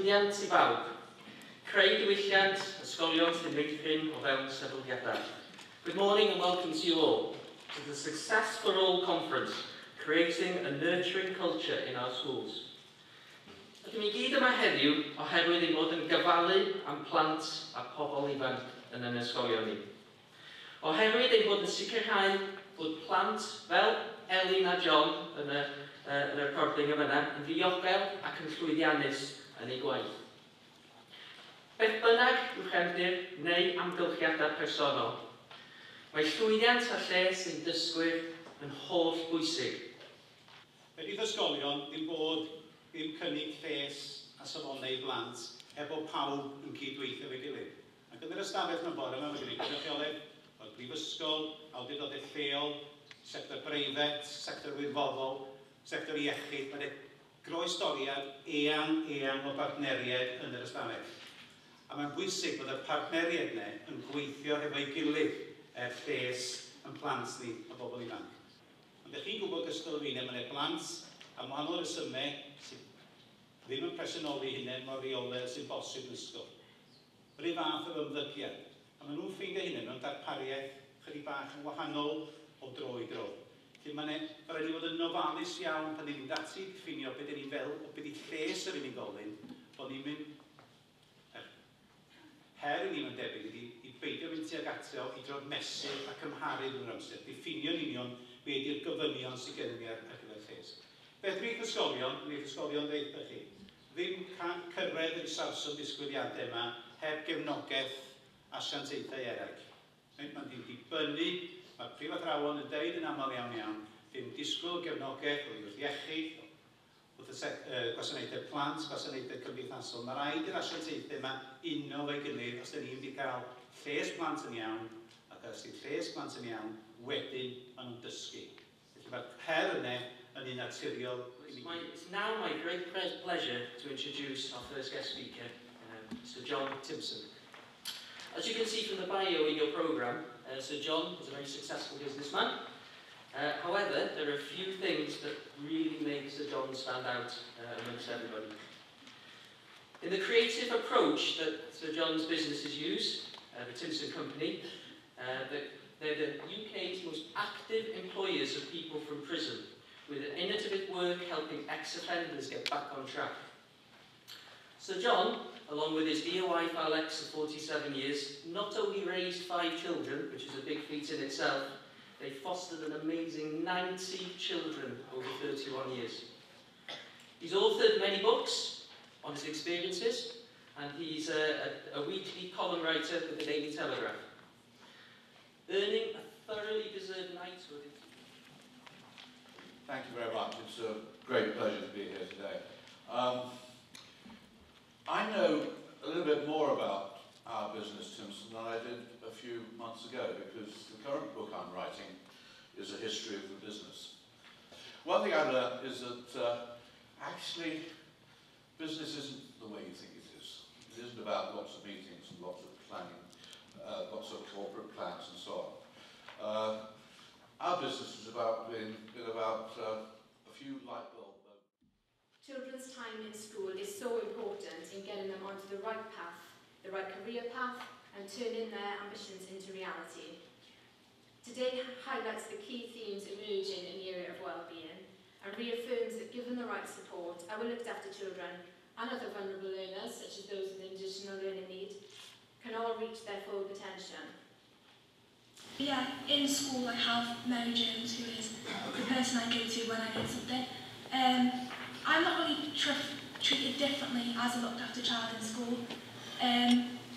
llwyddiant i bawb. Creu diwylliant, ysgolion sy'n meithrin o fewn sefydliadau. Good morning and welcome to you all to the Success for All Conference, creating a nurturing culture in our schools. Ydym ni gyd yma heddiw oherwydd ei bod yn gyfalu am plant a pobl ifanc yn ein ysgolion ni. Oherwydd ei bod yn sicrhau bod plant fel Elin a John yn y recording yma yn ddiogel ac yn llwyddiannus yn ei gwaith. Beth bynnag yw'ch cefndir neu amgylchiadau personol, mae llwyddiant a lles ein dysgwyr yn holl bwysig. Bydd ysgolion ddim cynnig lles a safonau blant efo pawb yn cydweithio efo'i gilydd. Ac yn yr ystafell mewn bore yma, mae gen i gynrychioledd o'r brifysgol, awdurdodau lleol, sector breifat, sector wirfoddol, sector iechyd. Mae'n groesdoriad eang o bartneriaid yn yr ystafell. A mae'n bwysig bod y partneriaid yna yn gweithio efo'i gilydd lles yn plant ni a bobl ifanc. Ond ydych chi'n gwybod gysgol fi, mae'n blant am wahanol resymau sydd ddim yn presynoli hynny mor reolau sy'n bosib yn ysgol. Yr un fath o ymddygiad. A maen nhw'n ffeindio hynny mewn darpariaeth chydig bach yn wahanol o dro i dro. Felly mae'n rhaid i fod yn ofalus iawn pan ni'n mynd ati diffinio beth ni'n fel, o beth i lles yr unigolyn, bod ni'n mynd her i ni'n mynd debyg ydi i beidio mynd tuag atio i droed mesur a cymharu yn yr amser. Diffinio'n union beth yw'r gofynion sydd gennym ni ar gyfer lles. Beth dwi'n ysgolion, dwi'n ysgolion dweud bych chi, ddim cyrraedd yr isawsod disgwyliadau yma heb gefnogaeth asiantaethau eraill. Mae'n dibynnu, mae'r prifathrawon yn deud yn aml iawn, ddim disgwyl gefnogaeth o wrth iechyd, wrth gwasanaethau plant, gwasanaethau cymdeithasol. Mae rhaid i'r asiantaethau yma uno fe'i gilydd os ydym ni wedi cael lles plant yn iawn, ac os ydy'r lles plant yn iawn, wedyn maen nhw'n dysgu. Felly mae'r her yna yn un naturiol. It's now my great pleasure to introduce our first guest speaker, Sir John Timpson. As you can see from the bio in your programme, Sir John is a very successful businessman. However, there are a few things that really make Sir John stand out amongst everybody. In the creative approach that Sir John's businesses use, the Timpson Company, they're the UK's most active employers of people from prison, with innovative work helping ex-offenders get back on track. Sir John, along with his DOI Falex of 47 years, not only raised 5 children, which is a big feat in itself, they fostered an amazing 90 children over 31 years. He's authored many books on his experiences, and he's a weekly column writer for the Daily Telegraph, earning a thoroughly deserved knighthood. Thank you very much. It's a great pleasure to be here today. I know a little bit more about our business, Timpson, than I did a few months ago, because the current book I'm writing is a history of the business. One thing I learned is that actually business isn't the way you think it is. It isn't about lots of meetings and lots of planning, lots of corporate plans and so on. Our business is about a few light bulb moments. Children's time in school is so important in getting them onto the right path, the right career path, and turning their ambitions into reality. Today highlights the key themes emerging in the area of well-being and reaffirms that given the right support, our looked after children and other vulnerable learners, such as those with additional learning need, can all reach their full potential. Yeah, in school I have Mary Jones, who is the person I go to when I need something. I'm not really treated differently as a looked after child in school.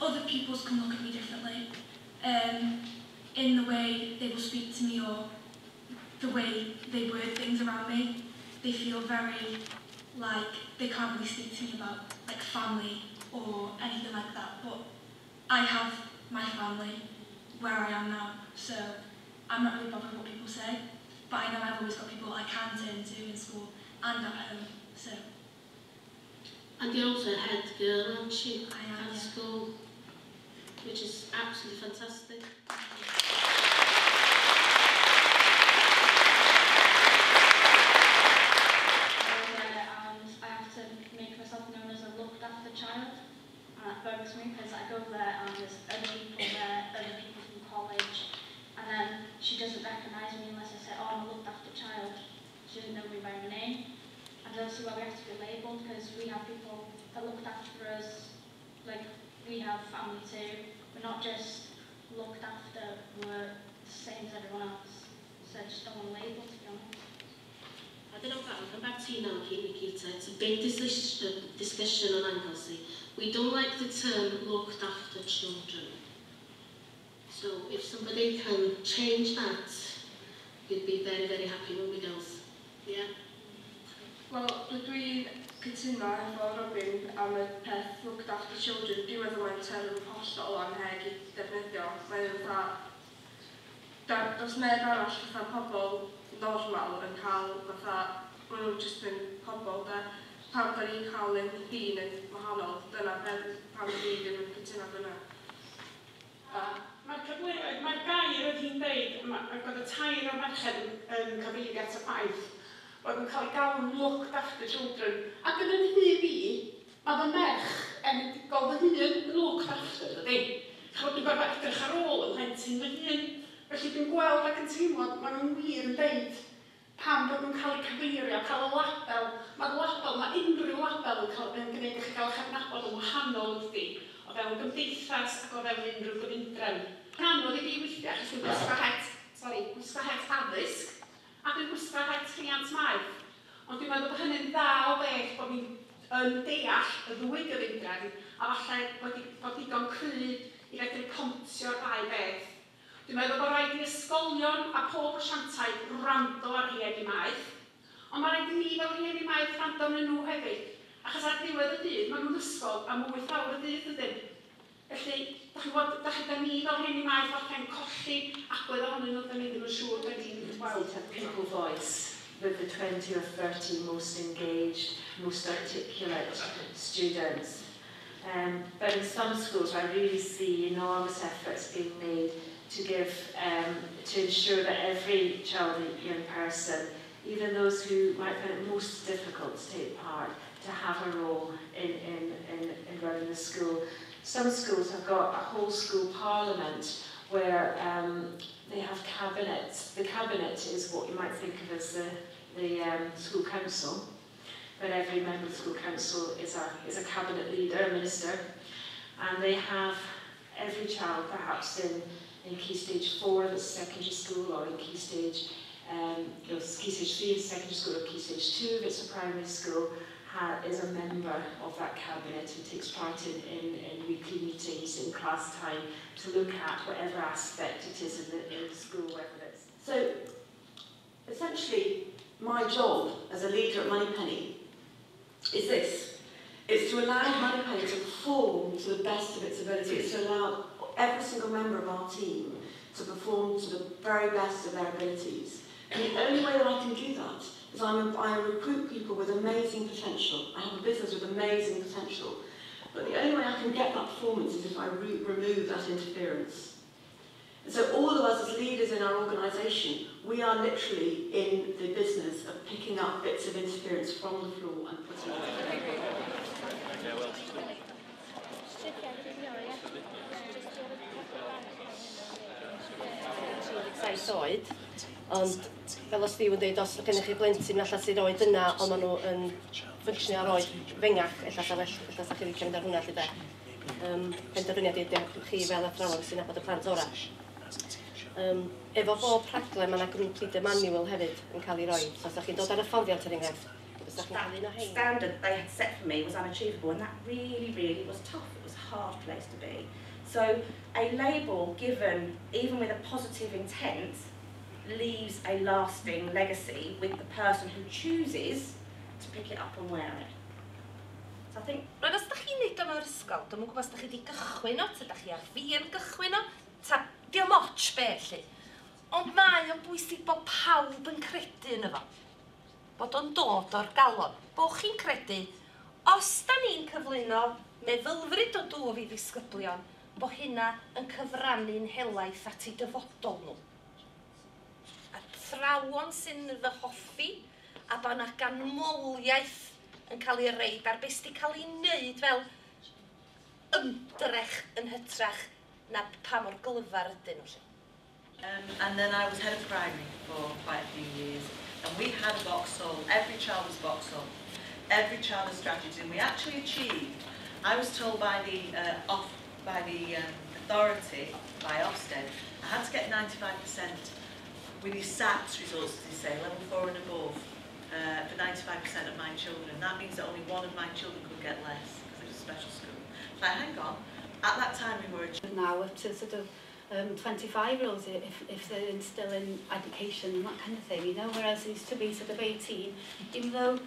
Other pupils can look at me differently in the way they will speak to me or the way they word things around me. They feel very like they can't really speak to me about like family or anything like that, but I have my family where I am now, so I'm not really bothered what people say, but I know I've always got people I can turn to in school and at home, so. And you're also a head girl, aren't you? I am, at school, which is absolutely fantastic. And I have to make myself known as a looked after child. and that bugs me because I go there and there's other people there, other people from college, and then she doesn't recognise me unless I say, oh, I'm a looked after child. She doesn't know me by name. I don't see why we have to be labelled because we have people that looked after us, like we have family too. We're not just looked after, we're the same as everyone else. So I just don't want to label, to be honest. I don't know about Tina, Nikita. It's a big discussion on Anglesey. We don't like the term looked after children. So if somebody can change that, we'd be very, very happy when we do. Yeah? Wel, dwi'n cytuno efo Robin am y peth looked after children. Dwi'n meddwl mae'n term hollol anheg I defnyddio. Mae'n fatha, does neb arall fatha pobl normal yn cael fatha, maen nhw jyst yn pobl da. Pam da ni'n cael ein hun yn wahanol, dyna pam da ni ddim yn cytuno dyna. Mae'r gair oedd hi'n dweud, oedd y tair o merched yn cyfeirio at y ffaith oedd yn cael ei galw'n looked after children. Ac yn yn hyf I, mae fy merch yn gol fy hun yn looked after, dydy. Chod dwi'n gorfod edrych ar ôl yn plentyn fy hun. Felly dwi'n gweld ac yn teimlo, maen nhw'n wir yn dweud pam bod nhw'n cael ei cyfeirio, cael y label. Mae'r label, mae unrhyw label yn gwneud I chi gael eich adnabod yn wahanol ydy. O fewn gymdeithas ac o fewn unrhyw gyfundrefn. Yn anodd I fi weithio, achos dwi'n gwisgo het addysg, a dwi'n gwisgo het rhiant maeth. Ond dwi'n meddwl bod hynny'n dda o beth bod ni'n deall y ddwy gyfundrefn, a falle bod digon cryf I fedru pontio'r ddau beth. Dwi'n meddwl bod rhaid I ysgolion a pob asiantaeth rando ar rhieni maeth, ond mae rhaid I ni fel rhieni maeth rando yn nhw hefyd. Achos ar ddiwedd y dydd, maen nhw'n ysgol am 8 awr y dydd ydyn. Felly, da chi ni fel rhieni maeth falle'n colli agwedd ohonyn nhw, da ni ddim yn siŵr beth ni'n gweld. People voice with the 20 or 30 most engaged, most articulate students. But in some schools, I really see enormous efforts being made to ensure that every child and young person, even those who might find it most difficult to take part, to have a role in running the school. Some schools have got a whole school parliament where they have cabinets. The cabinet is what you might think of as the school council, but every member of the school council is a cabinet leader, a minister, and they have every child perhaps in Key Stage 4 that's secondary school, or in Key Stage, Key Stage 3 is secondary school, or Key Stage 2 if it's a primary school, is a member of that cabinet and takes part in weekly meetings in class time to look at whatever aspect it is in the school, whether it's... So, essentially, my job as a leader at Moneypenny is this. It's to allow Moneypenny to perform to the best of its ability. It's to allow every single member of our team to perform to the very best of their abilities. And the only way that I can do that is I recruit people with amazing potential. I have a business with amazing potential. But the only way I can get that performance is if I remove that interference. And so all of us as leaders in our organisation, we are literally in the business of picking up bits of interference from the floor and putting it on the table. Saith oed, ond fel os Steve yn dweud, os gennych chi blentyn allan sy'n oed yna, ond maen nhw yn ffynctionio ar oed fengach, ella sa chi licio mynd ar hwnna lle de. Penderfyniad I chi fel athrawon sy'n nabod y plant ora. Efo bob rhaglen, mae yna grŵp leader manual hefyd yn cael ei roi. So, os chi'n dod ar y fforddiant yr enghraifft, os chi'n cael un o hein. Standard they had set for me was unachievable, and that really was tough. It was a hard place to be. So a label given, even with a positive intent, leaves a lasting legacy with the person who chooses to pick it up and wear it. So I think... Roedd os da chi'n neud o mewn ysgol, dwi'n gwybod os da chi wedi gychwyn o, ta da chi ar fi'n gychwyn o, ta diom ots be lly. Ond mae o'n bwysig bod pawb yn credu yn efo. Bod o'n dod o'r galon. Bod chi'n credu, os da ni'n cyflwyno meddylfryd o dŵr I ddisgyblion, bod hynna yn cyfrannu'n helaeth at I dyfodol nhw. A thrawon sy'n fy hoffi, a bod yna ganmoliaeth yn cael ei reid ar beth sy'n cael ei wneud fel ymdrech yn hytrach na pa mor glyfar ydyn nhw. And then I was head of primary for quite a few years. And we had a Vauxhall, every child was Vauxhall, every child a strategy, and we actually achieved, I was told by the authority, by Ofsted, I had to get 95% with your SATs results, as you say, level 4 and above, for 95% of my children. And that means that only one of my children could get less, because it was a special school. So hang on, at that time we were... Now up to sort of 25-year-olds if they're still in education and that kind of thing, you know, whereas it used to be sort of 18, even though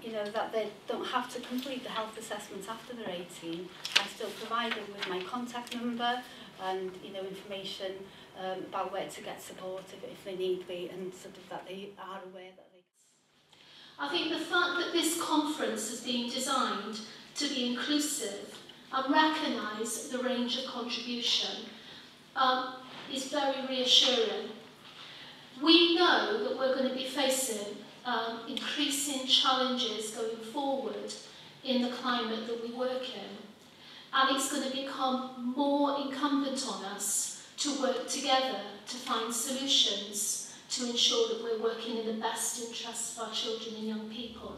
you know, that they don't have to complete the health assessments after they're 18, I still provide them with my contact number and, you know, information about where to get support if they need be, and sort of that they are aware that they... I think the fact that this conference has been designed to be inclusive and recognise the range of contribution is very reassuring. We know that we're going to be facing increasing challenges going forward in the climate that we work in, and it's going to become more incumbent on us to work together to find solutions to ensure that we're working in the best interests of our children and young people.